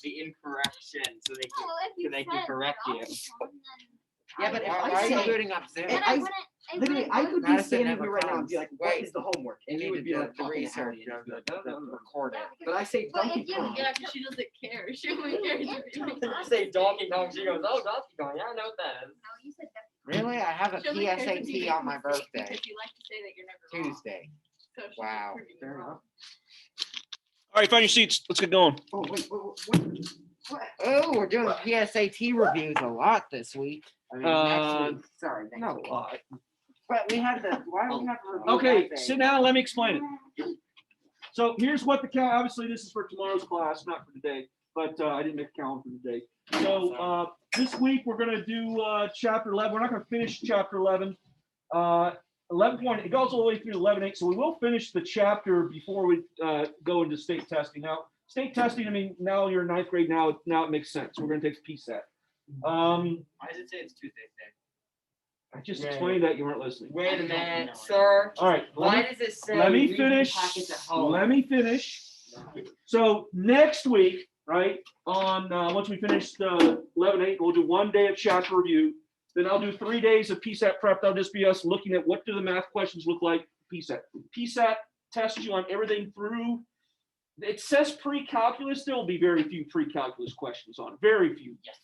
the incorrection, so they can correct you. Yeah, but if why I are you say, booting up Zoom? literally, I could be Madison standing never here right now and comes. be like, "What is the homework?" You And you need would to be do like, the "Fucking research hell, and yeah." record it. But I say Donkey Kong. Yeah, because she doesn't care. She only cares if you You say Donkey Kong, she goes, oh, Donkey Kong, yeah, I know what that is. No, you said that. Really? I have a She only cares if you PSAT make on my mistakes birthday, Because you like to say that you're never wrong. Tuesday. So she's Wow. proving you Fair wrong. enough. All right, find your seats. Let's get going. Oh wait, what? Oh, we're doing PSAT reviews a lot this week. I mean, next week. Sorry, next Not week. a lot. But we had the. Why do we have to review Okay, that day? sit down. Let me explain it. So here's what the count. Obviously, this is for tomorrow's class, not for today. But I didn't make a calendar for today. So this week we're going to do chapter 11. We're not going to finish chapter 11. 11 it goes all the way through 11.8. So we will finish the chapter before we go into state testing. Now, state testing. I mean, now you're in 9th grade. Now it makes sense. We're going to take a PSAT. Why does it say it's Tuesday today? I just explained that you weren't listening. Wait a minute, sir. All right. Why does it say Let me read finish. packets at home? Let me finish. So next week, right, on once we finish the 11.8, we'll do 1 day of chapter review. Then I'll do 3 days of PSAT prep. That'll just be us looking at what do the math questions look like. PSAT. PSAT tests you on everything through. It says pre-calculus. There will be very few pre-calculus questions on it. Very few. Yes.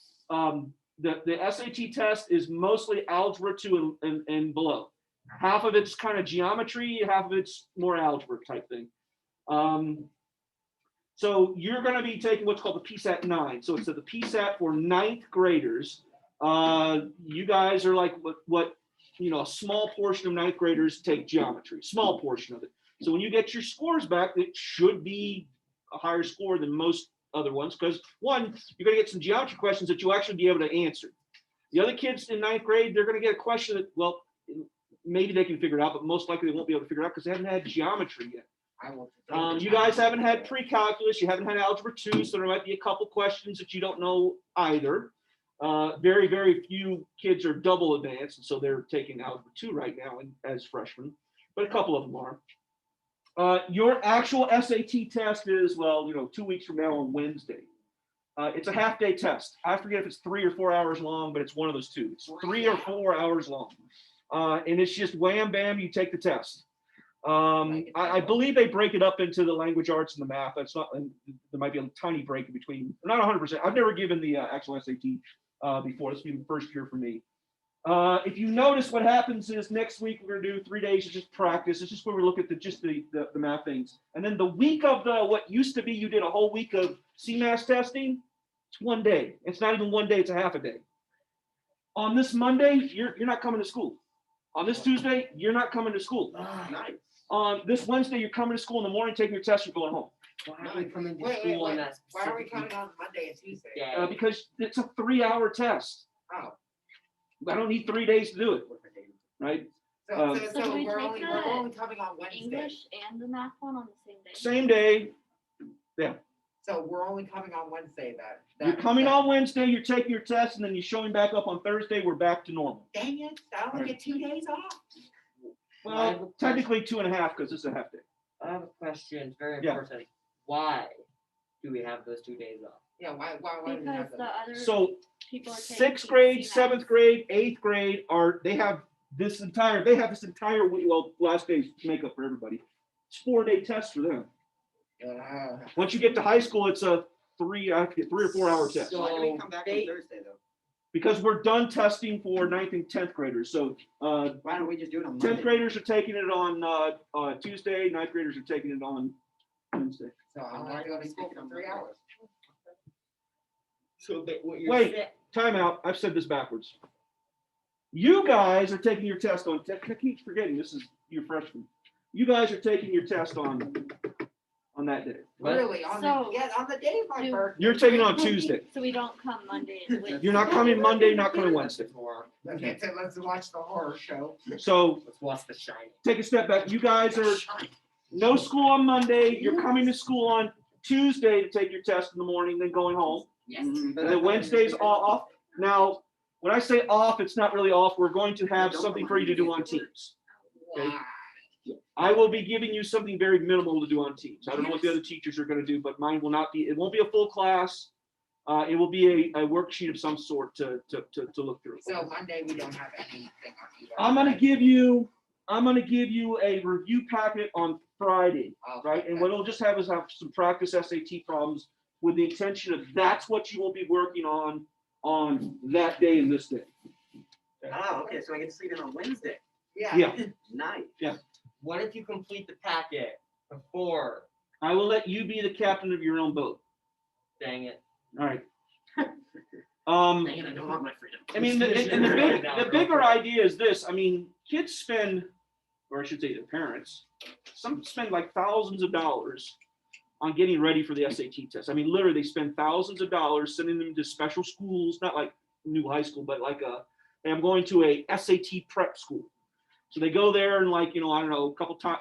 The SAT test is mostly algebra 2 and below. Half of it's kind of geometry, half of it's more algebra type thing. So you're going to be taking what's called the PSAT 9. So it's the PSAT for 9th graders. You guys are like what a small portion of 9th graders take geometry, small portion of it. So when you get your scores back, it should be a higher score than most other ones, because one, you're going to get some geometry questions that you'll actually be able to answer. The other kids in 9th grade, they're going to get a question that, well, maybe they can figure it out, but most likely they won't be able to figure it out because they haven't had geometry yet. You guys haven't had pre-calculus, you haven't had algebra 2, so there might be a couple questions that you don't know either. Very, very few kids are double advanced, and so they're taking algebra 2 right now as freshmen, but a couple of them are. Your actual SAT test is, 2 weeks from now on Wednesday. It's a half-day test. I forget if it's 3 or 4 hours long, but it's one of those two. It's 3 or 4 hours long. And it's just wham, bam, you take the test. I believe they break it up into the language arts and the math. That's not, there might be a tiny break in between. Not 100%. I've never given the actual SAT before. This will be the first year for me. If you notice, what happens is next week we're going to do 3 days of just practice. It's just where we look at the math things. And then the week of what used to be, you did a whole week of CMAS testing. It's 1 day. It's not even 1 day. It's a half a day. On this Monday, you're not coming to school. On this Tuesday, you're not coming to school. Nice. On this Wednesday, you're coming to school in the morning, taking your test, you're going home. Why are we coming to Wait, school on that Why are we specific coming on Monday and Tuesday? day? Because it's a 3-hour test. Oh. I don't need 3 days to do it, right? So So we we're take only coming on Wednesday. English and the math one on the same day. Same day. Yeah. So we're only coming on Wednesday then. You're coming on Wednesday, you're taking your test, and then you're showing back up on Thursday, we're back to normal. Dang it, I only get 2 days off. Well, technically 2.5 because it's a half day. I have a question. It's very Yeah. important. Why do we have those 2 days off? Yeah, why do we Because have the that? other So people are taking 6th grade, CMAS. 7th grade, 8th grade they have this entire week, last day's makeup for everybody. It's 4-day test for them. Once you get to high school, it's a 3 or 4 hour test. Why do we come back on Thursday though? Because we're done testing for 9th and 10th graders. So Why don't we just do it on 10th Monday? graders are taking it on Tuesday, 9th graders are taking it on Wednesday. So I'm not going to school for 3 hours. So that what you're Wait. saying- Time out. I've said this backwards. You guys are taking your test on, I keep forgetting, this is your freshman. You guys are taking your test on that day. What? Really? On the day of my Do- birthday. You're taking it on Tuesday. So we don't come Monday and Wednesday. You're not coming Monday, you're not coming Wednesday. Okay, so let's watch the horror show. So Let's watch The Shining. take a step back. You guys are no school on Monday. You're coming to school on Tuesday to take your test in the morning, then going home. Yes. And then Wednesday's off. Now, when I say off, it's not really off. We're going to have something for you to do on Teams. Okay. I will be giving you something very minimal to do on Teams. I don't know what the other teachers are going to do, but mine will not be. It won't be a full class. It will be a worksheet of some sort to look through. So Monday we don't have anything on either. I'm gonna give you a review packet on Friday, Oh, right? And what it'll just have is have some practice SAT problems with the intention of that's what you will be working on that day and this day. Oh, okay, so I get to sleep in on Wednesday. Yeah. Nice. What if you complete the packet before? I will let you be the captain of your own boat. Dang it. All right. Dang it, I don't want my freedom. I mean, the bigger idea is this. I mean, kids spend, or I should say, their parents, some spend like thousands of dollars on getting ready for the SAT test. I mean, literally, they spend thousands of dollars sending them to special schools, not like new high school, but like hey, I'm going to a SAT prep school. So they go there and like, you know, I don't know,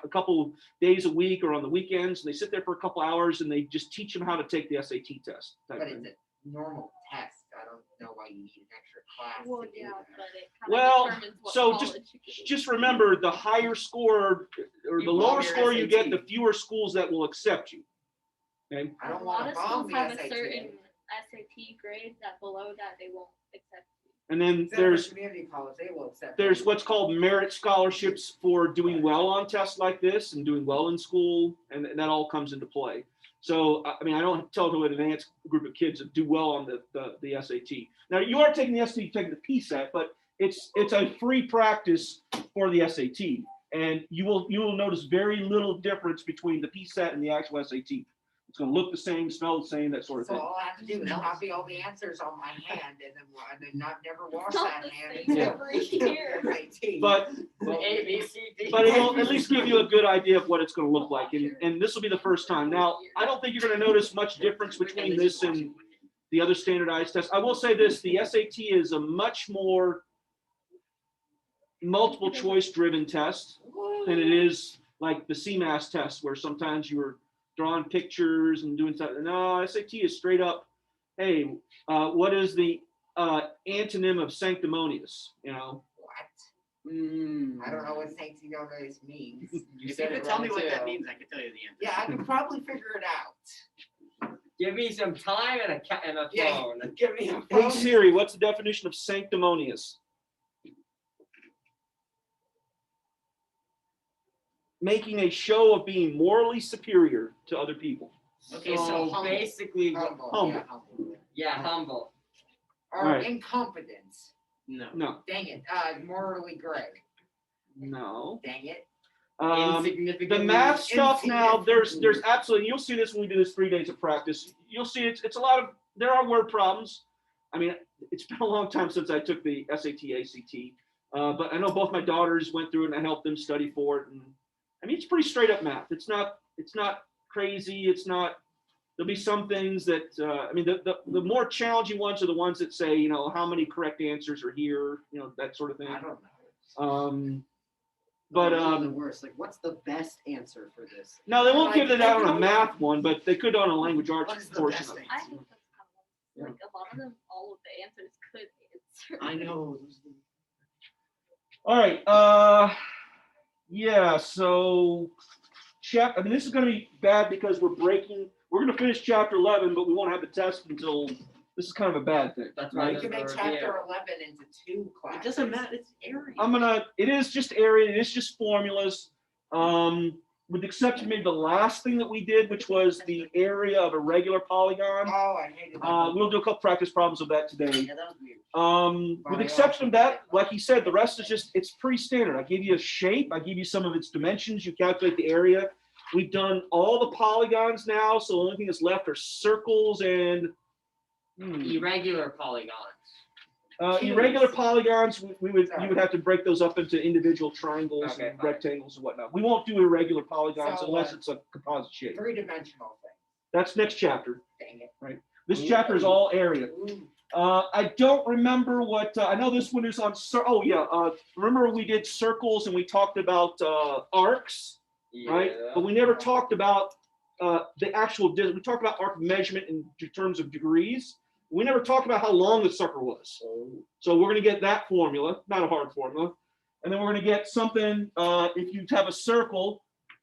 a couple days a week or on the weekends, and they sit there for a couple hours and they just teach them how to take the SAT test. But it's a normal test. I don't know why you need an extra class Well, to do yeah, that. but it kind of Well, determines what so college you get. Just remember, the higher score or the You lower bomb your score you get, SAT. the fewer schools that will accept you. Okay. I A don't lot want of to bomb schools the have a SAT. certain SAT grade that below that they won't accept you. And then Except for there's community college, they will accept. there's you. what's called merit scholarships for doing well on tests like this and doing well in school, and that all comes into play. So, I mean, I don't tell to an advanced group of kids to do well on the SAT. Now, you are taking the SAT, taking the PSAT, but it's a free practice for the SAT, and you will notice very little difference between the PSAT and the actual SAT. It's going to look the same, smell the same, that sort of So thing. all I have to do is copy all the answers on my hand and then not never wash Not that the hand same until every year. SAT. But A, B, C, D. But it will at least give you a good idea of what it's going to look like, and this will be the first time. Now, I don't think you're going to notice much difference between this and the other standardized tests. I will say this: the SAT is a much more multiple choice driven test than it is like the CMAS test, where sometimes you're drawing pictures and doing stuff. No, SAT is straight up. Hey, what is the antonym of sanctimonious? You know. What? I don't know what sanctimonious means. You If you said could it tell wrong me what that too. means, I could tell you the answer. Yeah, I could probably figure it out. Give me some time and a Yeah. phone. Give me a Hey phone. Siri, what's the definition of sanctimonious? Making a show of being morally superior to other people. Okay, So humble. basically, Humble. Humble. Yeah, humble. yeah, humble. Or Right. incompetence. No. No, Dang it. Morally gray. no. Dang it. Insignificant. The math stuff now, there's Insignificant. absolutely, you'll see this when we do this 3 days of practice. You'll see it's a lot of, there are word problems. I mean, it's been a long time since I took the SAT, ACT, but I know both my daughters went through it and I helped them study for it. And I mean, it's pretty straight up math. It's not crazy. It's not, there'll be some things that, I mean, the more challenging ones are the ones that say, you know, how many correct answers are here, you know, that sort of thing. I don't know. But the worst. Like, what's the best answer for this? no, they won't give it out on a math one, but they could on a language arts What is the portion best of it. I think that's kind of like a lot of them, all of the answers could answer. I know. All right. Yeah. So, I mean, this is going to be bad because we're going to finish chapter 11, but we won't have the test until. This is kind of a bad thing. That's right? right. You can make chapter 11 into 2 classes. It doesn't matter. It's area. It is just area. It is just formulas. With the exception maybe the last thing that we did, which was the area of a regular polygon. Oh, I hated that. We'll do a couple practice problems of that today. Yeah, that was weird. With the exception of that, like he said, the rest is just, it's pretty standard. I give you a shape, I give you some of its dimensions, you calculate the area. We've done all the polygons now, so the only thing that's left are circles and Irregular polygons. irregular polygons. You would have to break those up into individual triangles Okay, and fine. rectangles and whatnot. We won't do irregular polygons So, unless it's a composite shape. 3-dimensional thing. That's next chapter. Dang it. This chapter is all area. Ooh. I don't remember what, I know this one is on, oh yeah, remember we did circles and we talked about arcs, right? Yeah. But we never talked about the actual, we talked about arc measurement in terms of degrees. We never talked about how long the circle was. So we're gonna get that formula, not a hard formula. And then we're going to get something, if you have a circle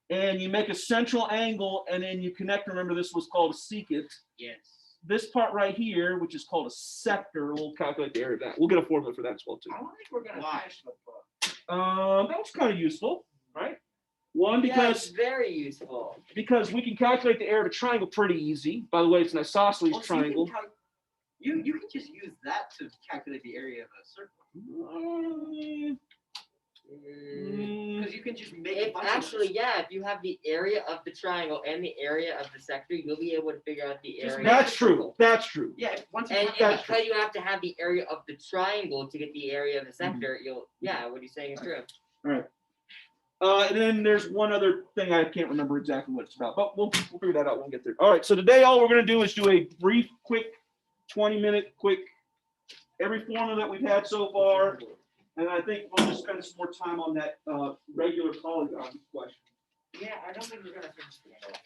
and you make a central angle and then you connect, remember this was called a secant. Yes. This part right here, which is called a sector, we'll calculate the area of that. We'll get a formula for that as well too. I don't think we're gonna Why? finish the book. That was kind of useful, right? One, Yeah, it's because very useful. we can calculate the area of a triangle pretty easy. By the way, it's an isosceles Well, so triangle. you can just use that to calculate the area of a circle. Because you can just make a bunch of those. Yeah, if you have the area of the triangle and the area of the sector, you'll be able to figure out the Just area. That's true. That's true. Yeah, once you And have yeah, that, because you have to have the area of the triangle to get the area of the sector, what he's saying is true. All right. And then there's one other thing I can't remember exactly what it's about, but we'll figure that out when we get there. All right. So today, all we're going to do is do a brief, quick, 20-minute, quick, every formula that we've had so far. And I think we'll just spend some more time on that regular polygon question. Yeah, I don't think we're gonna finish the book,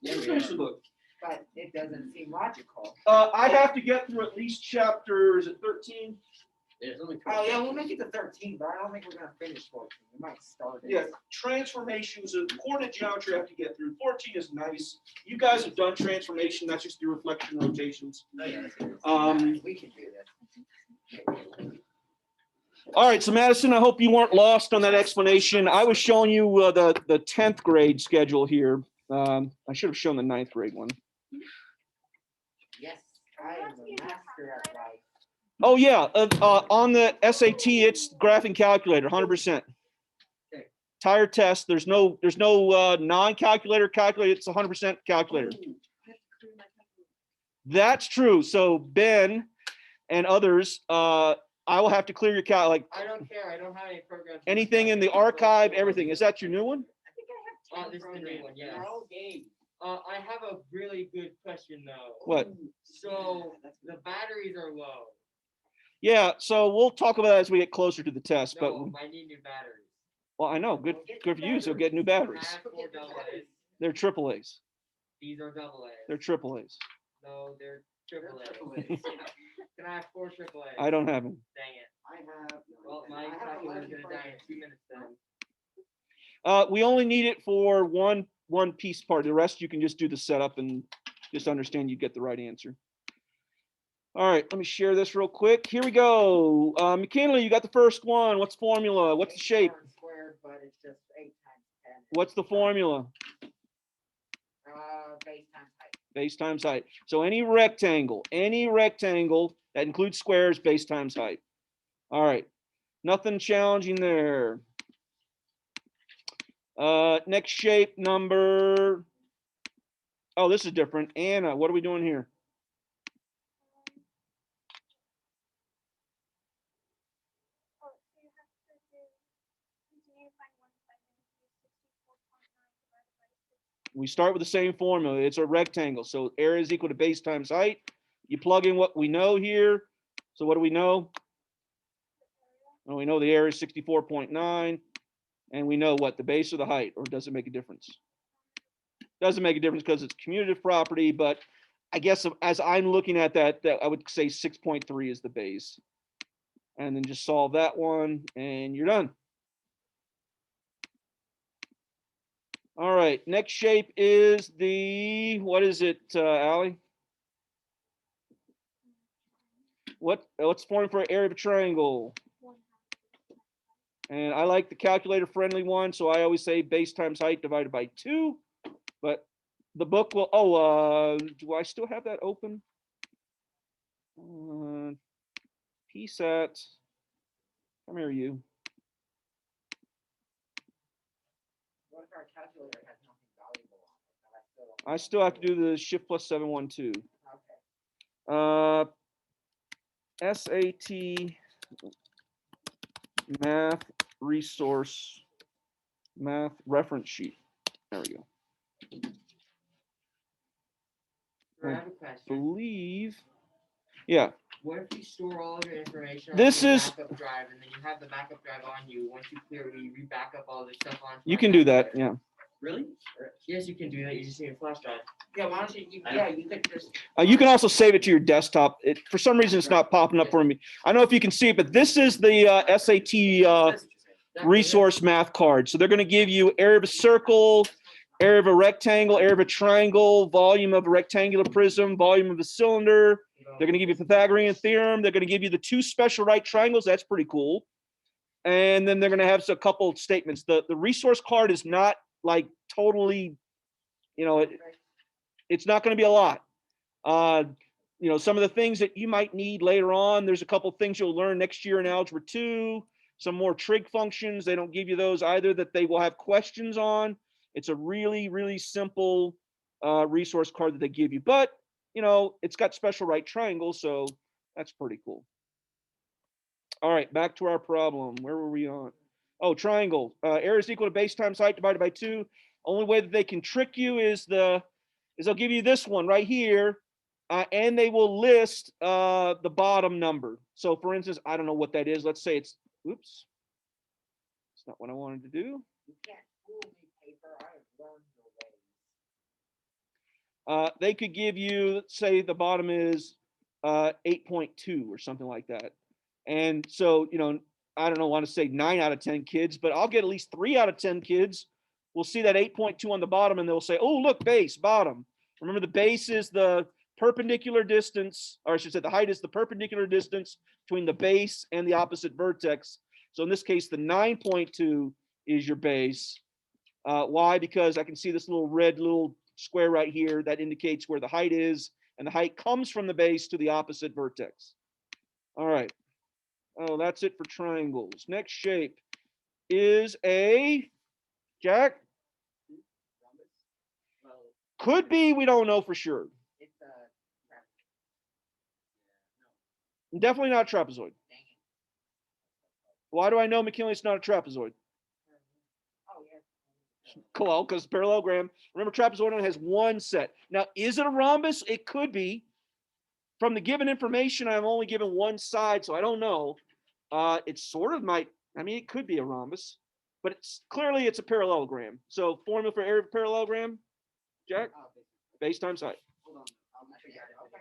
Let's finish the book. but it doesn't seem logical. I have to get through at least chapter, is it 13? there's only Oh yeah, we'll make it to 13, but I don't think we're gonna finish 14. We might start it. Yeah, transformations and coordinate geometry I have to get through. 14 is nice. You guys have done transformation, that's just the reflection rotations. Oh, yeah, We can do this. All right, so Madison, I hope you weren't lost on that explanation. I was showing you the 10th grade schedule here. I should have shown the 9th grade one. Yes, I am a master at life. Oh yeah, on the SAT, it's graphing calculator, 100%. Okay. Entire test. There's no non-calculator calculator. It's 100% calculator. That's true. So Ben and others, I will have to clear your I don't care. I don't have any programs. anything in the archive, everything. Is that your new one? This is the new one, yeah. I have a really good question though. What? So the batteries are low. Yeah. So we'll talk about that as we get closer to the test. But No, I need new batteries. well, I know. Good for you. So get new batteries. I have 4 double A's. They're triple A's. These are double A's. They're triple A's. No, they're triple A's. A's. Can I have 4 triple A's? I don't have them. Dang it. I have. Well, my calculator's gonna die in 2 minutes then. We only need it for one piece part. The rest you can just do the setup and just understand you get the right answer. All right, let me share this real quick. Here we go. Mckinley, you got the first one. What's formula? What's the shape? Squared, but it's just 8 times 10. What's the formula? Base times height. Base times height. So any rectangle that includes squares, base times height. All right, nothing challenging there. Next shape number. Oh, this is different. Anna, what are we doing here? We start with the same formula. It's a rectangle. So area is equal to base times height. You plug in what we know here. So what do we know? Well, we know the area is 64.9. And we know what, the base or the height, or does it make a difference? Doesn't make a difference because it's commutative property, but I guess as I'm looking at that I would say 6.3 is the base. And then just solve that one and you're done. All right, next shape is what is it, Allie? What's forming for an area of a triangle? And I like the calculator friendly one, so I always say base times height divided by 2. But the book will, do I still have that open? PSAT, come here, you. What if our calculator has nothing valuable on it? I still have to do the shift plus 712. Okay. SAT math resource math reference sheet. There we go. I have a question. Believe. Yeah. What if you store all of your information on This your is- backup drive and then you have the backup drive on you? Once you clear it, you re-back up all this stuff on. You can do that. Yeah. Really? Yes, you can do that. You just need a flash drive. Yeah, why don't you? You could just. You can also save it to your desktop. For some reason, it's not popping up for me. I don't know if you can see it, but this is the SAT resource math card. So they're going to give you area of a circle, area of a rectangle, area of a triangle, volume of a rectangular prism, volume of a cylinder. They're going to give you Pythagorean theorem. They're going to give you the two special right triangles. That's pretty cool. And then they're going to have a couple of statements. The resource card is not like totally, it's not going to be a lot. Some of the things that you might need later on, there's a couple of things you'll learn next year in Algebra 2, some more trig functions. They don't give you those either that they will have questions on. It's a really, really simple resource card that they give you. But, it's got special right triangles, so that's pretty cool. All right, back to our problem. Where were we on? Oh, triangle. Area is equal to base times height divided by 2. Only way that they can trick you is they'll give you this one right here, and they will list the bottom number. So, for instance, I don't know what that is. Let's say it's, oops. It's not what I wanted to do. You can't fool me, paper. I have learned your ways. They could give you, say the bottom is 8.2 or something like that. And so, I don't know, want to say 9 out of 10 kids, but I'll get at least 3 out of 10 kids. We'll see that 8.2 on the bottom and they'll say, oh, look, base, bottom. Remember, the base is the perpendicular distance, or I should say the height is the perpendicular distance between the base and the opposite vertex. So in this case, the 9.2 is your base. Why? Because I can see this little red little square right here that indicates where the height is, and the height comes from the base to the opposite vertex. All right. Oh, that's it for triangles. Next shape is a, Jack? Could be, we don't know for sure. It's a Definitely not a trapezoid. Why do I know McKinley's not a trapezoid? Oh, yeah. Well, because parallelogram, remember trapezoid only has one set. Now, is it a rhombus? It could be. From the given information, I'm only given one side, so I don't know. It sort of might, it could be a rhombus, but it's a parallelogram. So formula for area of parallelogram, Jack? Base times height. Hold on. I'll figure it out.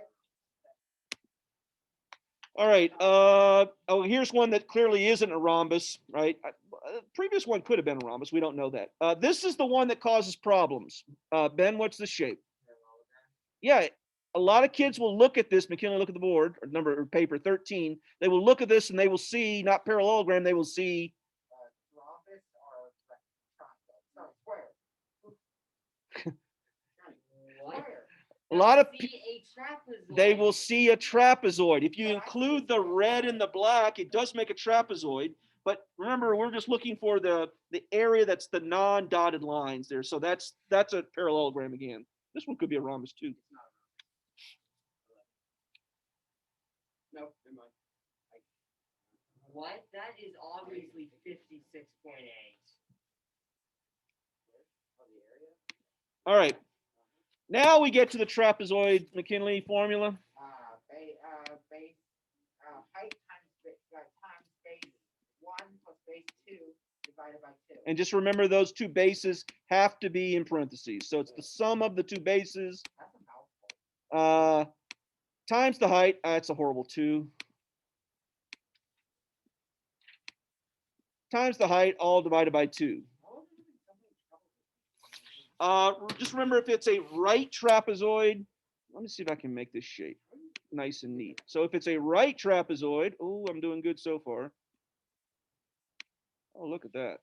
All right. Here's one that clearly isn't a rhombus, right? The previous one could have been a rhombus. We don't know that. This is the one that causes problems. Ben, what's the shape? Yeah, a lot of kids will look at this. McKinley, look at the board or paper 13. They will look at this and they will see not parallelogram. They will see Rhombus or square. a lot of See a trapezoid. they will see a trapezoid. If you include the red and the black, it does make a trapezoid. But remember, we're just looking for the area that's the non-dotted lines there. So that's a parallelogram again. This one could be a rhombus too. No, never mind. What? That is obviously 56.8. All right. Now we get to the trapezoid McKinley formula. Base height times base 1 plus base 2 divided by 2. And just remember those two bases have to be in parentheses. So it's the sum of the two bases That's a mouthful. times the height. That's a horrible 2. Times the height, all divided by 2. Just remember, if it's a right trapezoid, let me see if I can make this shape nice and neat. So if it's a right trapezoid, oh, I'm doing good so far. Oh, look at that.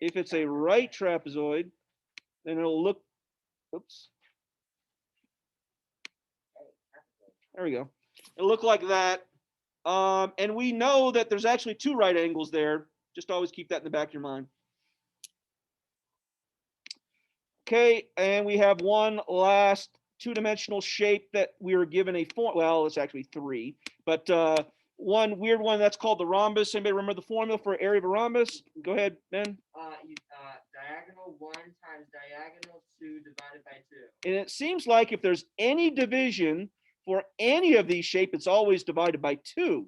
If it's a right trapezoid, then it'll look, oops. There we go. It'll look like that. And we know that there's actually 2 right angles there. Just always keep that in the back of your mind. Okay, and we have one last 2-dimensional shape that we were given a form. Well, it's actually 3, but one weird one that's called the rhombus. Anybody remember the formula for area of a rhombus? Go ahead, Ben. Diagonal 1 times diagonal 2 divided by 2. And it seems like if there's any division for any of these shapes, it's always divided by 2.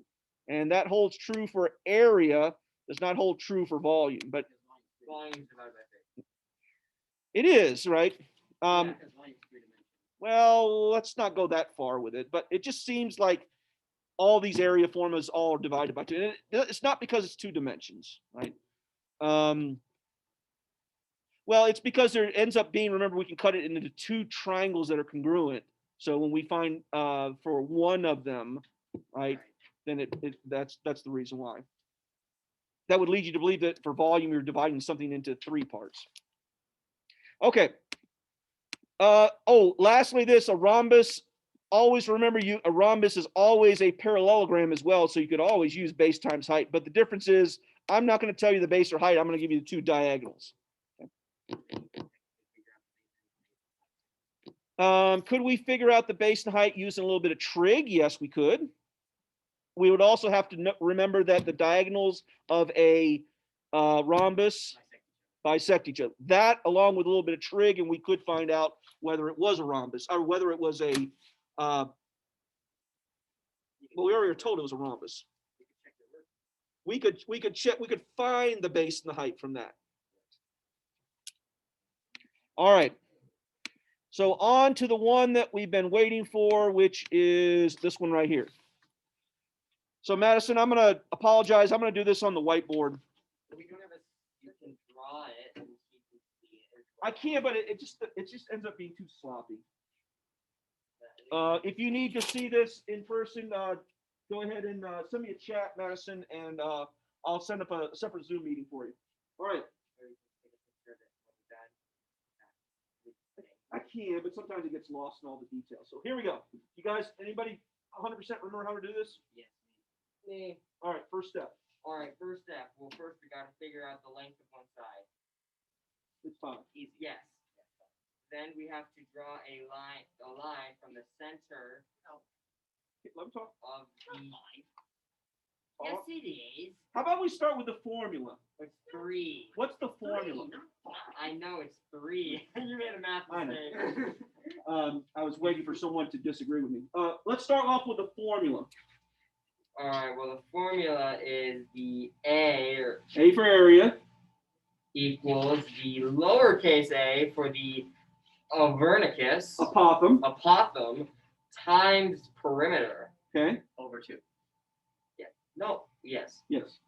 And that holds true for area, does not hold true for volume, but Volume divided by 3. it is, right? Yeah, 'cause volume's 3 dimensional. Well, let's not go that far with it, but it just seems like all these area formulas all are divided by 2. And it's not because it's 2 dimensions, right? Well, it's because there ends up being, remember, we can cut it into 2 triangles that are congruent. So when we find for one of them, right, then that's the reason why. That would lead you to believe that for volume, you're dividing something into 3 parts. Okay. Lastly, a rhombus. Always remember, a rhombus is always a parallelogram as well, so you could always use base times height. But the difference is, I'm not going to tell you the base or height. I'm going to give you the 2 diagonals. Could we figure out the base and height using a little bit of trig? Yes, we could. We would also have to remember that the diagonals of a rhombus bisect each other. That, along with a little bit of trig, and we could find out whether it was a rhombus or whether it was a. Well, we already were told it was a rhombus. We could check. We could find the base and the height from that. All right. So on to the one that we've been waiting for, which is this one right here. So Madison, I'm going to apologize. I'm going to do this on the whiteboard. We don't have you can draw it and you can see it. I can, but it just ends up being too sloppy. If you need to see this in person, go ahead and send me a chat, Madison, and I'll send up a separate Zoom meeting for you. All right. I can, but sometimes it gets lost in all the details. So here we go. You guys, anybody 100% remember how to do this? Yes. Me. All right, first step. All right, first step. Well, first we got to figure out the length of one side. It's fine. Easy. Yes. Then we have to draw a line from the center Let me talk. of the line. Yes, it is. How about we start with the formula? It's 3. What's the formula? I know it's 3. You made a math I know. mistake. I was waiting for someone to disagree with me. Let's start off with the formula. All right. Well, the formula is the A For area equals the lowercase a for the Avernicus Apothem. times perimeter. Okay. Over 2. No. Yes. Yes.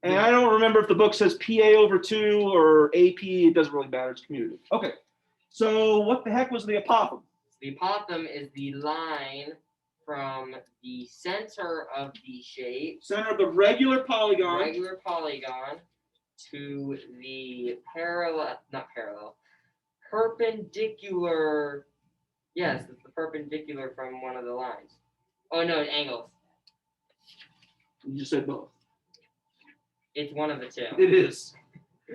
And I don't remember if the book says PA over 2 or AP. It doesn't really matter. It's commutative. Okay. So what the heck was the apothem? The apothem is the line from the center of the shape, Center of the regular polygon. To the perpendicular. Yes, it's the perpendicular from one of the lines. Oh no, angles. You just said both. It's one of the 2. It is.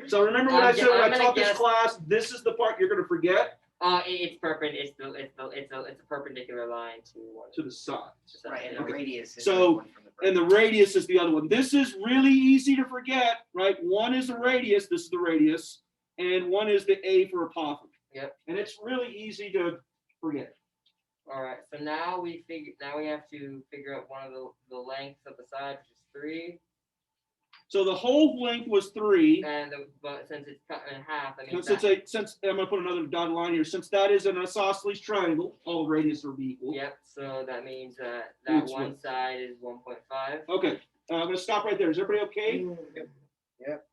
So remember what I said when I taught this guess- class? This is the part you're going to forget. It's perpendicular. It's a perpendicular line to one. To the side. Right, and the radius is So, the one from the And the radius is the other one. This is really easy to forget, right? One is the radius. This is the radius. And one is the A for apothem. Yep. And it's really easy to forget. All right. So now we have to figure out one of the lengths of the side, which is 3. So the whole length was 3. But since it's cut in half, I mean. Since I'm going to put another dotted line here. Since that is an isosceles triangle, all radius will be equal. Yep. So that means that It's one what? side is 1.5. Okay. I'm going to stop right there. Is everybody okay? Yep.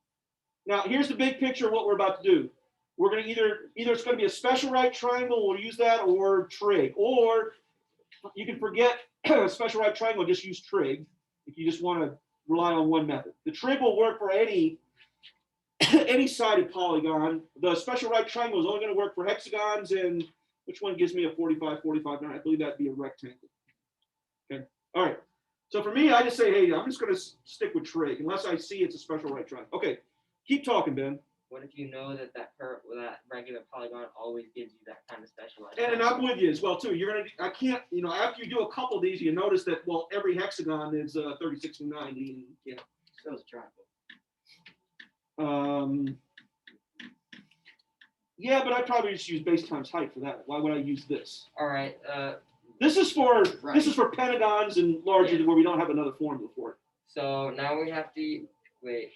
Now, here's the big picture of what we're about to do. We're going to either it's going to be a special right triangle, we'll use that, or trig. Or you can forget a special right triangle, just use trig if you just want to rely on one method. The trig will work for any sided polygon. The special right triangle is only going to work for hexagons, and which one gives me a 45, 45, 9? I believe that'd be a rectangle. Okay. All right. So for me, I just say, hey, I'm just going to stick with trig unless I see it's a special right triangle. Okay. Keep talking, Ben. What if you know that regular polygon always gives you that kind of specialized? And I'm with you as well too. You're gonna. I can't. After you do a couple of these, you notice that every hexagon is 36 and 90. And, yeah. So it's a triangle. Yeah, but I probably just use base times height for that. Why would I use this? All right. This is for pentagons and larger where we don't have another formula for it. So now we have to wait.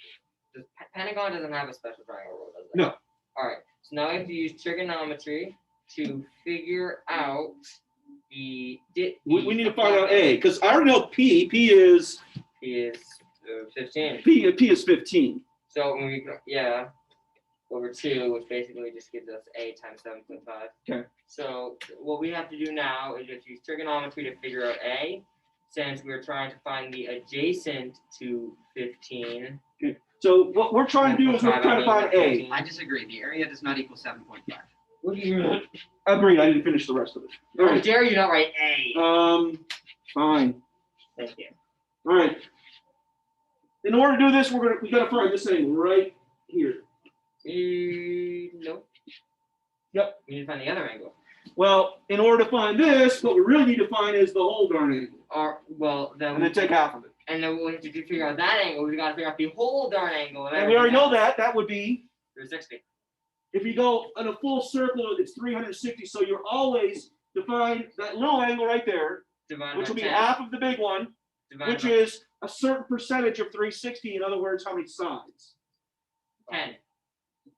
The Pentagon doesn't have a special triangle rule, does it? No. All right. So now we have to use trigonometry to figure out We need to find out A, because I already know P. P is 15. P is 15. So when we over 2, which basically just gives us A times 7.5. Okay. So what we have to do now is just use trigonometry to figure out A, since we're trying to find the adjacent to 15. Okay. So what we're trying to do is we're trying to find A. I disagree. The area does not equal 7.5. What do you mean? Agreed. I didn't finish the rest of it. All How right. dare you not write A? Fine. Thank you. All right. In order to do this, we got to find this angle right here. No. Yep. We need to find the other angle. Well, in order to find this, what we really need to find is the whole darn angle, Then and then take half of it. And then we have to figure out that angle. We got to figure out the whole darn angle. And we already know that. That would be, 360. if you go in a full circle, it's 360. So you're always define that little angle right there, Divided which by will be 10. half of the big one, Divided which by is a certain percentage of 360. In other words, how many sides? 10.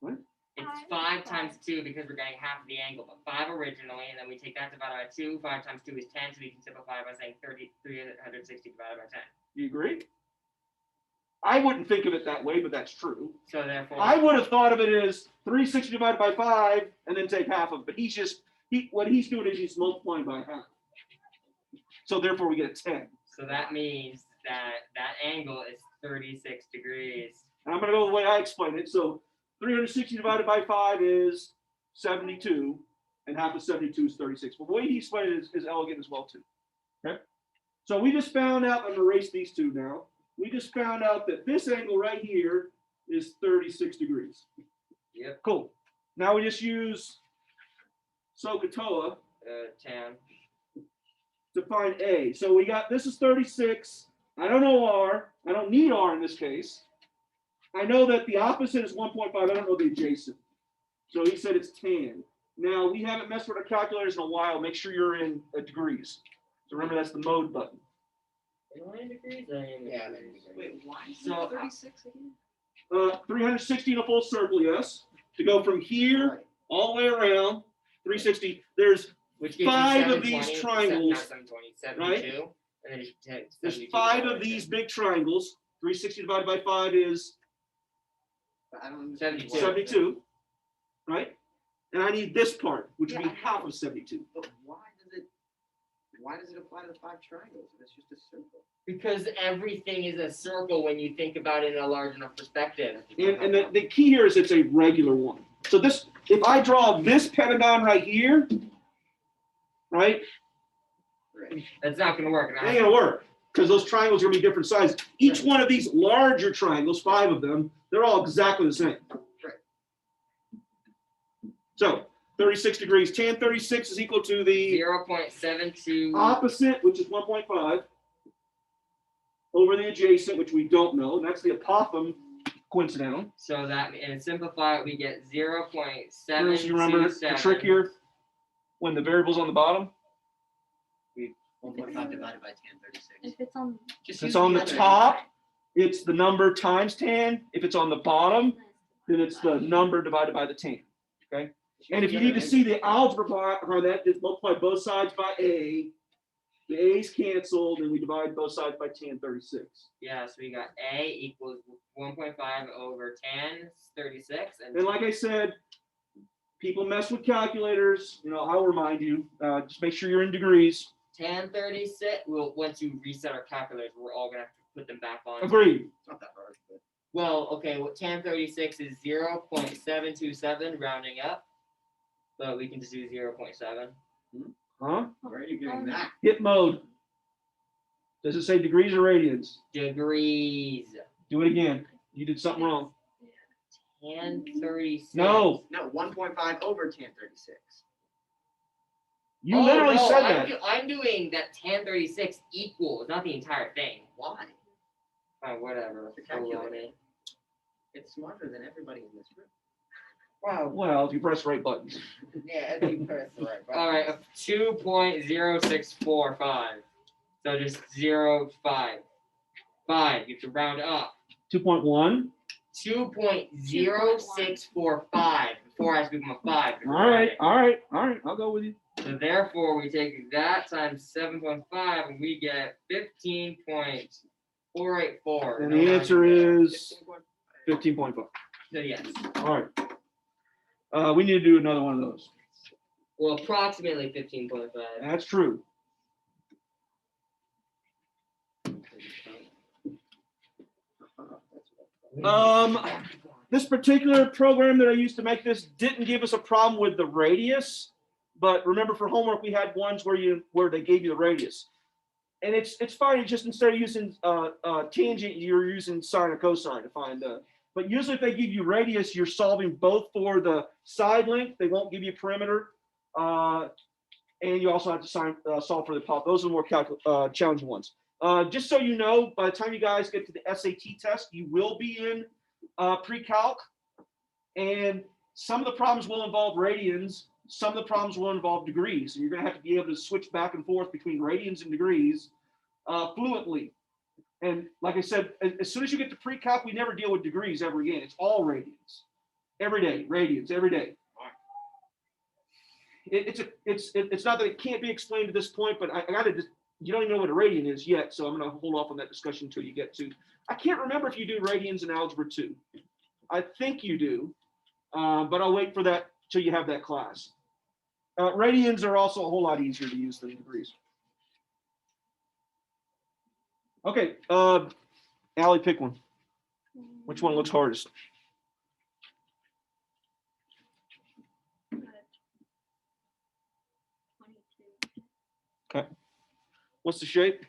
What? It's 5 times 2 because we're getting half of the angle, but 5 originally, and then we take that divided by 2. 5 times 2 is 10, so we can simplify by saying 360 divided by 10. Do you agree? I wouldn't think of it that way, but that's true. So therefore, I would have thought of it as 360 divided by 5 and then take half of it. But what he's doing is he's multiplying by half. So therefore we get a 10. so that means that angle is 36 degrees. And I'm going to go the way I explained it. So 360 divided by 5 is 72, and half of 72 is 36. But the way he explained it is elegant as well, too. Okay? So we just found out, I'm going to erase these two now. We just found out that this angle right here is 36 degrees. Yep. Cool. Now we just use SOHCAHTOA 10. to find A. So we got, this is 36. I don't know R. I don't need R in this case. I know that the opposite is 1.5. I don't know the adjacent. So he said it's tan. Now, we haven't messed with our calculators in a while. Make sure you're in degrees. So remember, that's the mode button. Am I in degrees? I am in Yeah, degrees. Wait, why is So, it 36 again? 360 in a full circle, yes. To go from here all the way around, 360. There's Which gives you 5 of these 720, triangles, not 720, 72. right? And then you take There's 72 5 divided of by these 10. big triangles. 360 divided by 5 is I don't understand. 72. 72, right? And I need this part, which would Yeah, be half of 72. But why does it apply to the 5 triangles? It's just a circle. Because everything is a circle when you think about it in a large enough perspective. And the key here is it's a regular one. So this, if I draw this pentagon right here, right, Right. That's not going to work. it ain't gonna work because those triangles are gonna be different sizes. Each one of these larger triangles, 5 of them, they're all exactly the same. Right. So 36 degrees, tan 36 is equal to the 0.72. opposite, which is 1.5, over the adjacent, which we don't know, and that's the Apothem coincidental. So that, and simplify it, we get 0.727. Bruce, you remember the trick here? When the variable's on the bottom? 1.5 divided by tan 36. If it's on Just If use it's on the other top, it's the number times tan. If it's on the bottom, then it's the number divided by the tan. Okay? And if you need to see the algebra for that, just multiply both sides by A. The A's canceled, and we divide both sides by tan 36. Yeah, so we got A equals 1.5 over tan 36. And like I said, people mess with calculators. You know, I'll remind you. Just make sure you're in degrees. tan 36, well, once you reset our calculators, we're all going to have to put them back on. Agreed. It's not that hard, but Well, okay, well, tan 36 is 0.727 rounding up, but we can just do 0.7. Huh? where are you getting that? Hit mode. Does it say degrees or radians? Degrees. Do it again. You did something wrong. Tan 36. No. No, 1.5 over tan 36. You literally said I'm that. I'm doing that tan 36 equals, not the entire thing. Why? Fine, whatever. The calculator. Baloney. It's smarter than everybody in this room. Wow. Well, if you press the right buttons. Yeah, if you press the right button. All right, 2.0645. So just 0.5. 5. You have to round up. 2.1. 2.0645. Before I become a 5. All right. I'll go with you. So therefore, we take that times 7.5, and we get 15.484. And the answer is 15.5. So yes. All right. We need to do another one of those. Well, approximately 15.5. That's true. This particular program that I used to make this didn't give us a problem with the radius, but remember for homework we had ones where they gave you the radius, and it's fine. You just instead of using tangent, you're using sine or cosine to find. But usually if they give you radius, you're solving both for the side length. They won't give you perimeter, and you also have to solve for the pop. Those are the more challenging ones. Just so you know, by the time you guys get to the SAT test, you will be in pre-calc, and some of the problems will involve radians, some of the problems will involve degrees, and you're going to have to be able to switch back and forth between radians and degrees fluently. And like I said, as soon as you get to pre-calc, we never deal with degrees ever again. It's all radians, every day, radians every day. It's not that it can't be explained at this point, but I got to just. You don't even know what a radian is yet, so I'm going to hold off on that discussion until you get to. I can't remember if you do radians in Algebra 2. I think you do, but I'll wait for that till you have that class. Radians are also a whole lot easier to use than degrees. Okay, Allie, pick one. Which one looks hardest? Okay. What's the shape?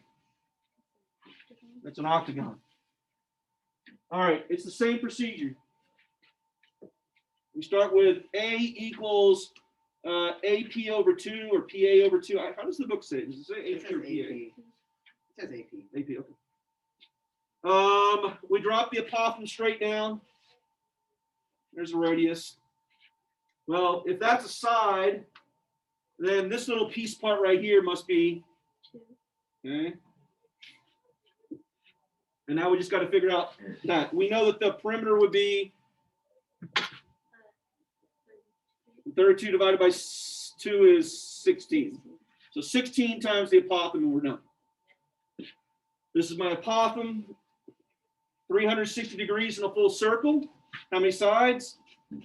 It's an octagon. All right, it's the same procedure. We start with A equals AP over 2 or PA over 2. How does the book say it? Does it say AP or PA? It says AP. AP, okay. We drop the apothem straight down. There's a radius. Well, if that's a side, then this little piece part right here must be, okay. And now we just got to figure out that. We know that the perimeter would be 32 divided by 2 is 16. So 16 times the apothem and we're done. This is my apothem, 360 degrees in a full circle. How many sides? To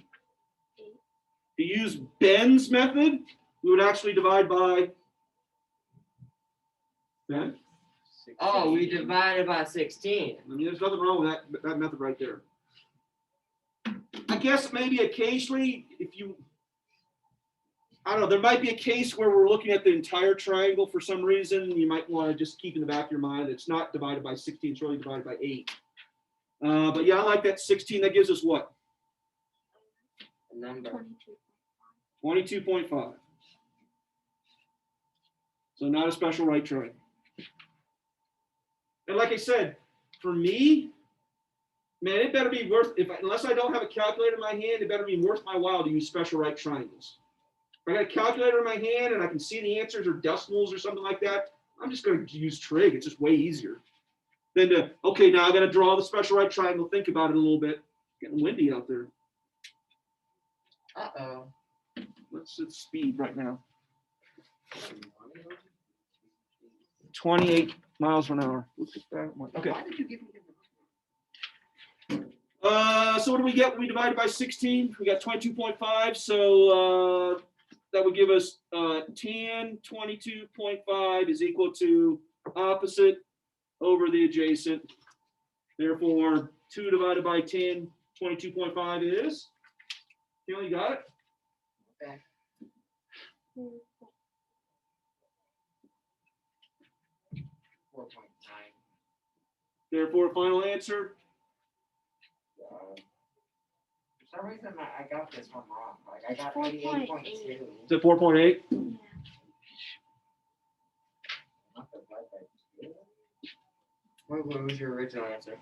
use Ben's method, we would actually divide by 10. Oh, we divided by 16. I mean, there's nothing wrong with that method right there. I guess maybe occasionally, if you, I don't know, there might be a case where we're looking at the entire triangle for some reason. You might want to just keep in the back of your mind it's not divided by 16, it's really divided by 8. But yeah, I like that 16. That gives us what? A number. 22.5. So not a special right triangle. And like I said, for me, man, it better be worth, unless I don't have a calculator in my hand, it better be worth my while to use special right triangles. If I got a calculator in my hand and I can see the answers or decimals or something like that, I'm just going to use trig. It's just way easier than to, okay, now I got to draw the special right triangle, think about it a little bit. It's getting windy out there. Uh-oh. What's its speed right now? 28 miles per hour. Look at that one. Okay. Why did you give me So what do we get when we divide it by 16? We got 22.5. So that would give us tan 22.5 is equal to opposite over the adjacent. Therefore, 2 divided by 10, 22.5 is? You got it? Okay. Therefore, final answer. For some reason, I got this one wrong. Like I got 88.2. Is it 4.8? What was your original answer?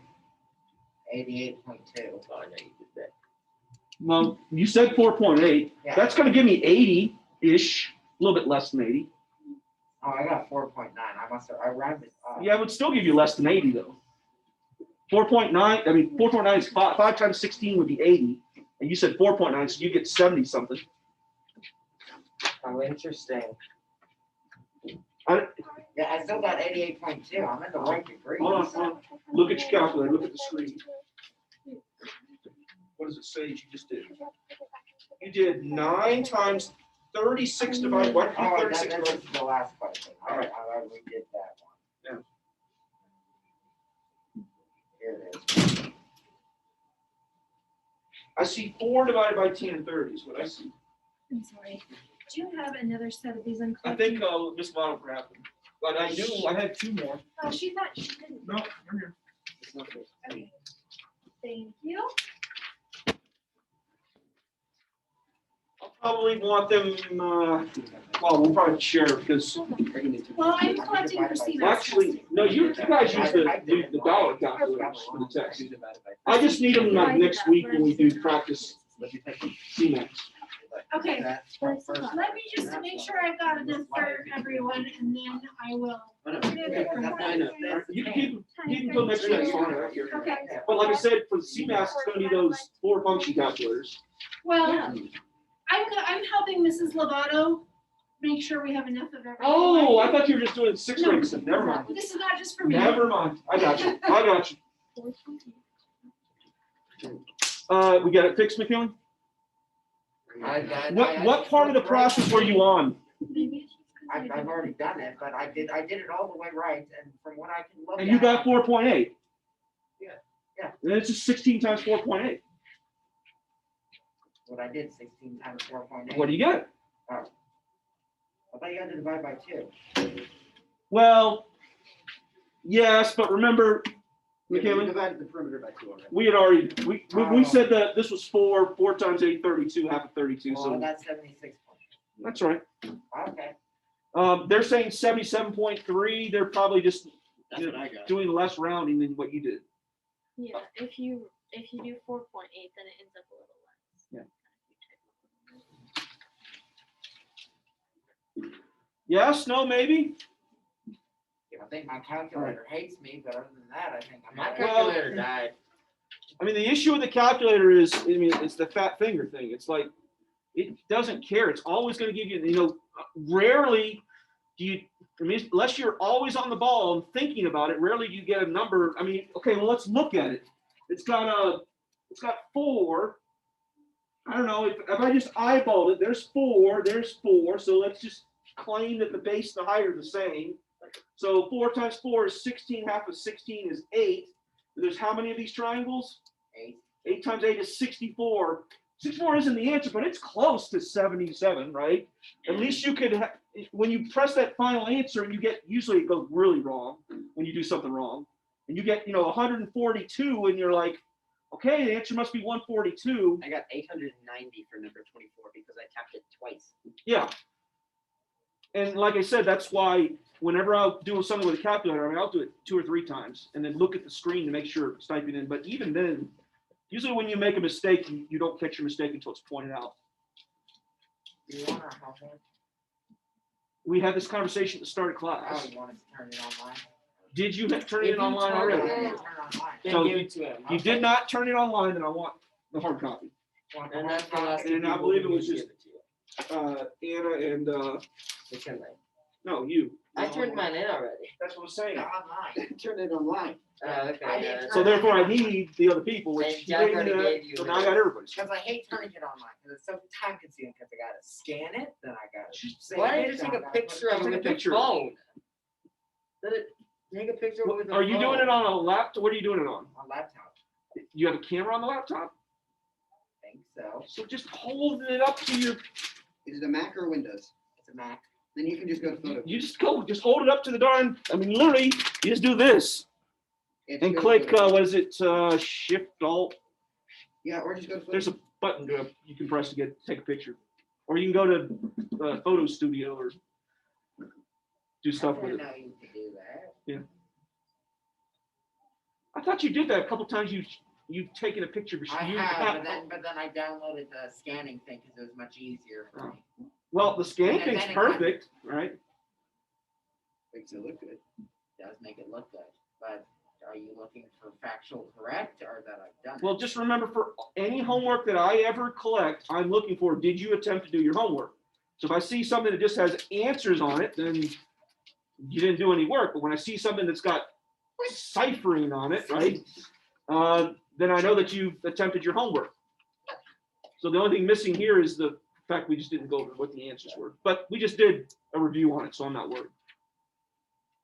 88.2. Oh, no, you did that. Well, you said 4.8. Yeah. That's going to give me 80-ish, a little bit less than 80. Oh, I got 4.9. I rounded up. Yeah, it would still give you less than 80, though. 4.9, I mean, 4.9 is 5 times 16 would be 80. And you said 4.9, so you get 70 something. Oh, interesting. I- Yeah, I still got 88.2. I'm at the right degree. Hold on. Look at your calculator. Look at the screen. What does it say you just did? You did 9 times 36 divided. Why did you do Oh, 36 that divided? was the last question. All right. I already did that one. Yeah. Here it is. I see 4 divided by 10 30 is what I see. I'm sorry. Do you have another set of these? I'm I collecting? think Miss Lotto grabbed them. But I do. I had 2 more. Oh, she thought she didn't. No, they're here. Okay. Thank you. I'll probably want them. Well, we'll probably share because Well, I'm collecting for CMAX. actually, no, you guys use the dollar calculators for the text. I just need them like next week when we do practice CMAX. Okay, let me just make sure I've got this for everyone, and then I will. You can keep until next week. It's fine, I don't care. Okay, But like I said, for the CMAX, it's going to be those 4 function calculators. well, I'm helping Mrs. Lovato make sure we have enough of everything. Oh, I thought you were just doing 6 No. ranks. Never mind. This is not just for me. Never mind. I got you. I got you. We got it fixed, McKinley? What part of the process were you on? Maybe it's just 'cause I I've didn't- already done it, but I did it all the way right, and from what I can look at. And you got 4.8. Yeah. And it's just 16 times 4.8. What I did, 16 times 4.8. What do you get? I thought you had to divide by 2. Well, yes, but remember, You McKinley, divided the perimeter by 2 already. we had already, we said that this was 4 times 8, 32, half of 32, Well, so that's 76 points. that's right. Okay. They're saying 77.3, they're probably just That's what I got. doing less rounding than what you did. Yeah, if you do 4.8, then it ends up a little less. Yeah. Yes, no, maybe? I think my calculator hates me, but other than that, I think I'm My all right. calculator died. I mean, the issue with the calculator is, I mean, it's the fat finger thing. It's like, it doesn't care. It's always going to give you, rarely do you, I mean, unless you're always on the ball and thinking about it, rarely do you get a number. I mean, okay, well, let's look at it. It's got 4. I don't know, if I just eyeballed it, there's 4, so let's just claim that the base and the height are the same. So 4 times 4 is 16, half of 16 is 8. There's how many of these triangles? 8. 8 times 8 is 64. 64 isn't the answer, but it's close to 77, right? At least you could, when you press that final answer and you get, usually it goes really wrong when you do something wrong. And you get, 142 and you're like, okay, the answer must be 142. I got 890 for number 24 because I tapped it twice. Yeah. And like I said, that's why whenever I'll do something with a calculator, I mean, I'll do it 2 or 3 times and then look at the screen to make sure it's typing in. But even then, usually when you make a mistake, you don't catch your mistake until it's pointed out. Do you want our homework? We had this conversation at the start of Oh, class. you want us to turn it online? Did you turn If it you online turn it already? I on- didn't turn it online. Then So give it to him. You did not turn it online, then I want the hard copy. Want the And hard that's the last copy? And I people believe it who was give just- it to you. Anna and, McKinley. no, you. I turned mine in already. That's what I'm saying. Online. Turn it online. Okay. I didn't So therefore I need the other people, And which you Jack gave me already that, gave you so now I his. got everybody's. Because I hate turning it online, because it's so time consuming, because I gotta scan it, then I gotta save Why it. don't you just then take I a gotta put picture of Take it a with your picture. phone? Let it take a picture of it with the Are you doing phone. it on a laptop? What are you doing it on? on laptop. You have a camera on the laptop? I think so. So just hold it up to your, Is it a Mac or Windows? It's a Mac. Then you can just go to photo. you just hold it up to the darn, I mean, literally, you just do this and click, what is it, Shift Alt. Yeah, or just go to photo. There's a button you can press to take a picture. Or you can go to Photo Studio or do I stuff with didn't it. know you could do that. I thought you did that a couple times. You've taken a picture of your I you have, but then I downloaded the scanning thing because it was much easier for me. Well, the scanning And thing's then it perfect, right? Makes it look good. Does make it look good, but are you looking for factual correct or that I've done? Well, just remember, for any homework that I ever collect, I'm looking for, did you attempt to do your homework? So if I see something that just has answers on it, then you didn't do any work. But when I see something that's got ciphering on it, right, then I know that you've attempted your homework. So the only thing missing here is the fact we just didn't go over what the answers were. But we just did a review on it, so I'm not worried.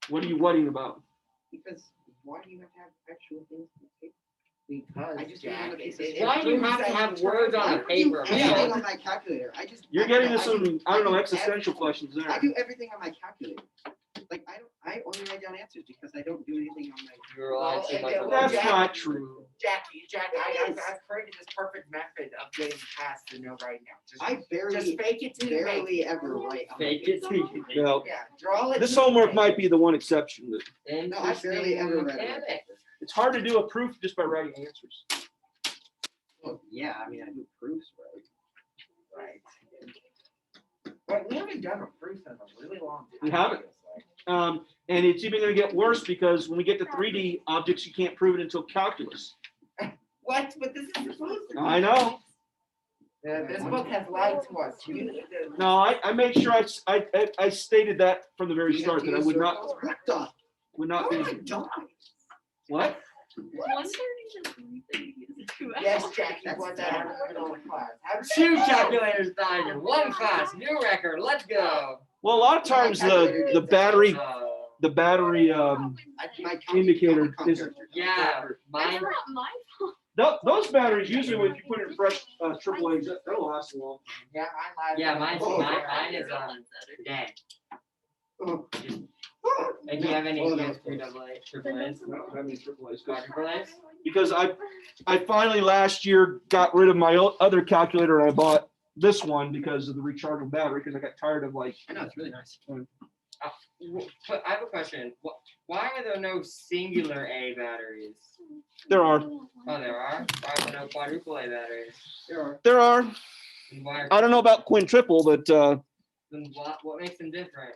What are you worrying about? Because why do you have to have actual things to take? Because I just Jack, want to piece of Why do you have to have words on I the do paper? everything man? on my calculator. You're getting into I some, do- I don't know, do existential everything. questions there. I do everything on my calculator. Like I only write down answers because I don't do anything on my. You're lying too much. Well, That's Jack- not true. Jack, Yes. I've created this perfect method of getting past the no right now. Just, I barely just fake it till you make barely it. ever write. on my Fake it till you make it. No, Yeah, draw it. this till you homework make might it. be the one exception. That No, I barely ever read it. Mechanics. it's hard to do a proof just by writing answers. Well, yeah, I mean I do proofs, right? Right. But we haven't done a proof in a really long time. We haven't. And it's even going to get worse because when we get to 3D objects, you can't prove it until calculus. What? But this is supposed to be. I know. This book has lied to us. No, I made sure I stated that from the very start that I would not What the? be. Oh my God. What? 1:30 to 3:30 is 2 hours. Yes, Jack, you want that out of the middle of the class. Two calculators died in one class. New record. Let's go. Well, a lot of times the battery My indicator calculator isn't. Yeah, That's mine. not my fault. Those batteries usually, when you put in fresh AAA's, that'll last long. Yeah, I lied. Yeah, mine Oh, is dead. And do you have any AAA's? No, I mean AAA's. Quadruple Because I finally last year got rid of my other calculator and I bought this one because of the rechargeable battery because I got tired of like. I know it's really nice. But I have a question. Why are there no singular A batteries? There are. Oh, there are. Why are there no quadruple A batteries? There are. And why? I don't know about quintuple, but Then what makes them different?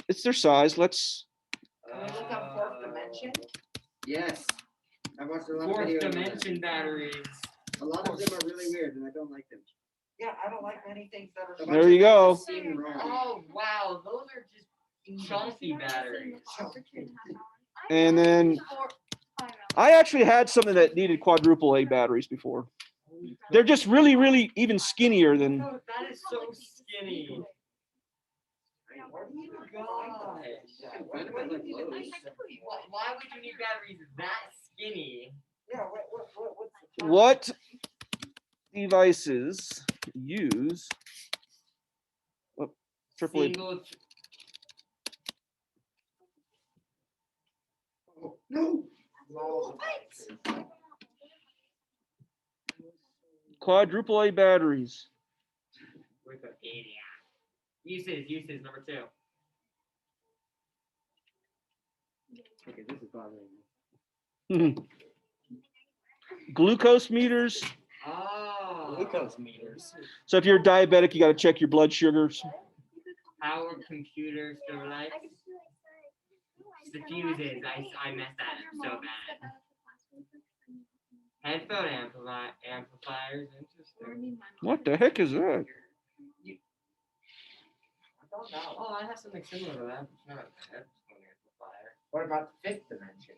it's their size. Let's. Can we look up fourth dimension? Yes. I watched a lot of Fourth videos. dimension batteries. A lot of them are really weird and I don't like them. Yeah, I don't like many things that are. There you go. Seem wrong. Oh wow, those are just chunky batteries. And then I actually had something that needed quadruple A batteries before. They're just really, really even skinnier than. Oh, that is so skinny. Gosh. Why do I like those? Why would you need batteries that skinny? Yeah, what's the What devices use triple A? Single. Oh, no. Quadruple A batteries. Wikipedia. Uses number 2. Okay, this is bothering me. Glucose meters. Oh. Glucose meters. So if you're diabetic, you got to check your blood sugars. Power computers for life. The fuses. I messed that up so bad. Headphone amplifiers. Interesting. What the heck is that? Oh, I have something similar to that. It's not a headphone amplifier. What about the fifth dimension?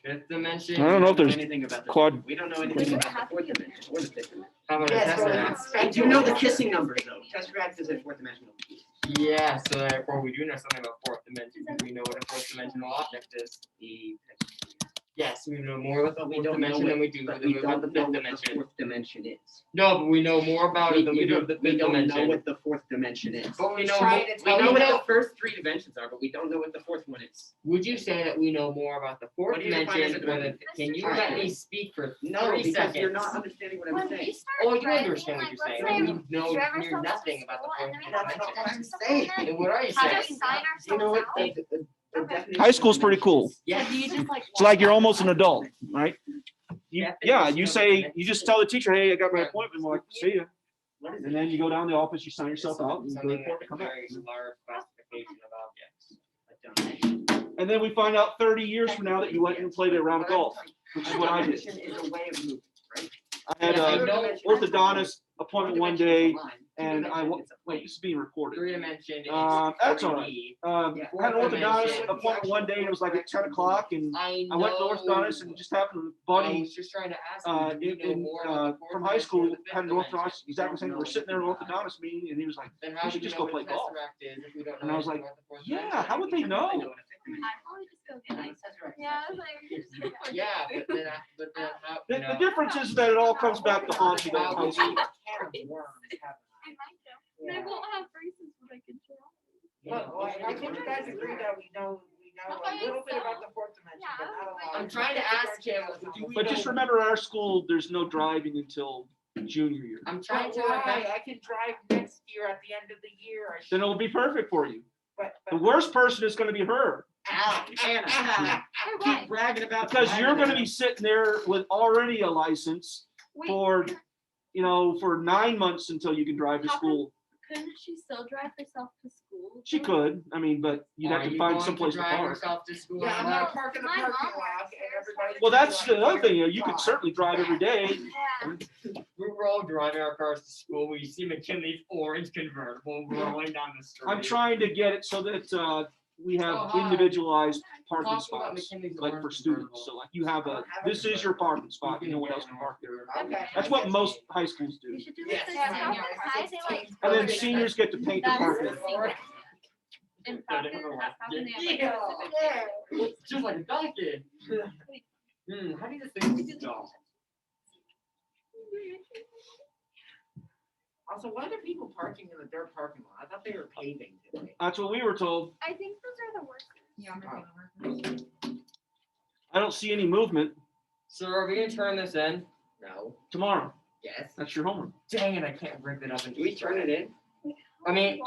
Fifth dimension. I don't know if there's anything about quad. We don't know anything about the fourth dimension or the fifth dimension. How about a Yes, well, tesseract? I do know the kissing numbers though. Tesseract is a fourth dimensional. Yeah, so therefore we do know something about fourth dimension. We know what a fourth dimensional object is. Yes, we know more about the We fourth don't know dimension than we do But about we the don't know fifth what the dimension. fourth dimension is. No, but we know more about it than we do of the We fifth don't know dimension. what the fourth dimension is. But we He's know. trying to We tell know you what that. the first 3 dimensions are, but we don't know what the fourth one is. Would you say that we know more about the fourth What do you define as a dimension? Or dimension? can you Alright. let me speak for No, 3 because seconds? you're not understanding what I'm saying. Oh, you understand what you're saying. We know near nothing about the fourth That's not what I'm dimension. saying. And what are you saying? You know what the definition High school's pretty cool. Yes. It's like you're almost an adult, right? You say, you just tell the teacher, hey, I got my appointment. We're like, see ya. What is And it? then you go down to the office, you sign yourself out, and go Something report, with a come back. very large classification of objects. And then we find out 30 years from now that you went and played a round of golf, which is what I did. Definition is a way of moving, right? I had Yeah, I a know. orthodontist appointment one day, and wait, this is being recorded. Three-dimension. That's all right. Yeah. I had an orthodontist Fourth appointment one day, and it was like at 10 o'clock, and I I went to the orthodontist and just happened to buddy was just trying to ask you, do you know more about the from fourth high dimension school or the fifth had an dimension? orthodontist exactly saying we're sitting there in an orthodontist meeting, and he was like, Then "We how should do you just know go what play a golf." tesseract is if we don't know And I was anything like, about the fourth "Yeah, dimension? how would they know?" I'd probably just go get it. Yeah, I was like, Yeah, but then how? The, you the know, difference is that it all comes back to haunt you in how high would school. we- I might go. They won't have braces, but I can try. Well, I think you guys agree that we know a little bit about the fourth dimension, but not a lot. I'm trying to ask him, do we But just know- remember, our school, there's no driving until junior year. I'm trying to. Why? I can drive next year at the end of the year. Then it'll be perfect for you. But The worst person is going to be her, Ow, Anna. Why? Keep bragging about because you're going to driving. be sitting there with already a license Wait, for, for 9 months until you can drive to How come- school. couldn't she still drive herself to school? She though? could, I mean, but you'd have Are to you find going someplace to drive park. yourself to school? yeah, I'm Well, gonna park in the my parking mom lot works and there, everybody. so Well, can that's do the other thing, you drive. can certainly drive every day. Yeah. We're all driving our cars to school. We see McKinley's orange convertible rolling down the street. I'm trying to get it so that we have Oh, hi. individualized parking Talk about spots, McKinley's like orange for students. convertible. So like you have this is your parking spot, no one else can park there. Okay. That's what most high schools do. You should do Yes. this. Yeah, How yeah, high they like. And then colors. seniors get to paint the That's parking. the secret. In Falcon, that's Falcon, they have like Yeah. specific colors. It's just like a donkey. How do you think this is done? Also, why are there people parking in the dirt parking lot? I thought they were paving today. That's what we were told. I think those are the worst. I don't see any movement So are we gonna turn this in? No. tomorrow. Yes. That's your homework. Dang it, I can't rip it up and. Do we turn it in? I mean,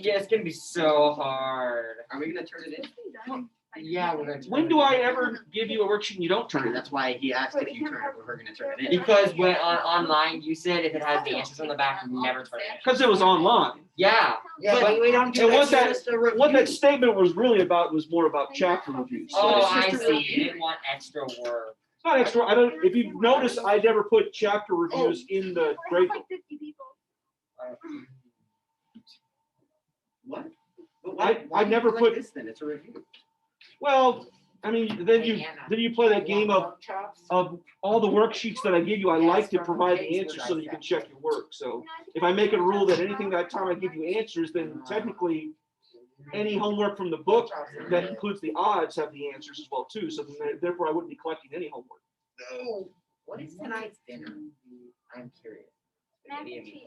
yeah, it's gonna be so hard. Are we gonna turn it in? Yeah, we're gonna. turn When it do in. I ever give you a worksheet and you don't turn it in? That's why he asked if you turn it, we're gonna turn it in. Because when online, you said if it has the answers on the back, you never turn it in. Because it was online. Yeah. Yeah, but we don't do And that. what that, Just a review. what that statement was really about was more about chapter reviews. So Oh, it's I just a see. You review. didn't want extra work. It's not extra. I don't, if you've noticed, I never put chapter reviews in the grade book. Like 50 people. What? But I do you never like put- this then, it's a review. Well, I mean, then you play that game of all the worksheets that I give you, I like to provide the answers so that you can check your work. So if I make it a rule that anything that time I give you answers, then technically any homework from the book that includes the odds have the answers as well too. So then therefore I wouldn't be collecting any homework. No. What is tonight's dinner? I'm curious. Mac and cheese.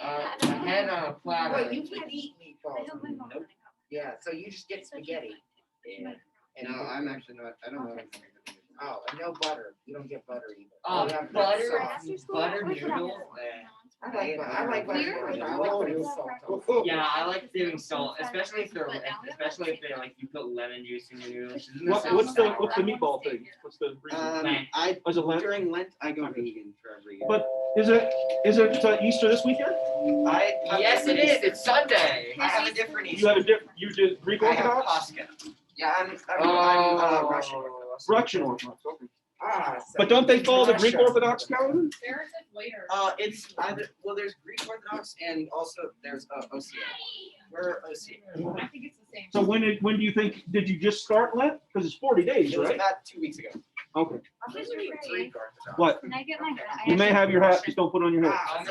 A hen on a platter. Wait, you can't eat I meatballs. don't mind Nope. Yeah, so you just get spaghetti. Yeah. And No, I'm actually not, I don't know. Oh, and no butter. You don't get butter either. Oh, You have butter, sauce. butter noodles. I like butter. I like butter. I like putting salt on. Yeah, I like doing salt, especially if they're like you put lemon juice in your noodles. Isn't that What's so the sour? meatball thing? What's the reason? I, Was it Lent? during Lent, I go vegan for every year. But is it Easter this weekend? I have Yes, it different is. Easter. It's Sunday. I have a different You Easter. have a different, you did Greek I have Orthodox? Pascha. Yeah, I'm Oh, Russian. Russian Orthodox, okay. Ah, so But don't they follow the Greek Russia. Orthodox calendar? There's it later. It's either, well, there's Greek Orthodox and also there's OCA. We're OCA. I think it's the same. So when do you think, did you just start Lent? Because it's 40 days, It was right? about 2 weeks ago. Okay. I'm just Greek. Orthodox. What? Can I get my hat? You may have your hat, just don't put it on your head. Ah,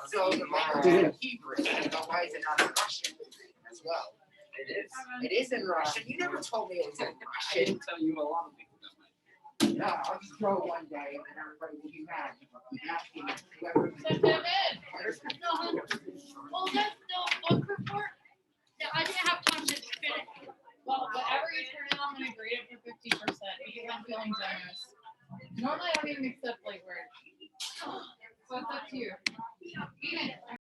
so the language is Hebrew, but why is it not in Russian as well? It is. It is in Russian. You never told me it was in I Russian. didn't tell you a lot of things. Yeah, I'll just throw it one day and then everybody will be mad. Asking whoever- Send them in. Well, that's the book report. Yeah, I didn't have time to finish. Well, whatever you turn in, I'm gonna grade it for 50% because I'm feeling generous. Normally, I don't even accept late work. So it's up to you.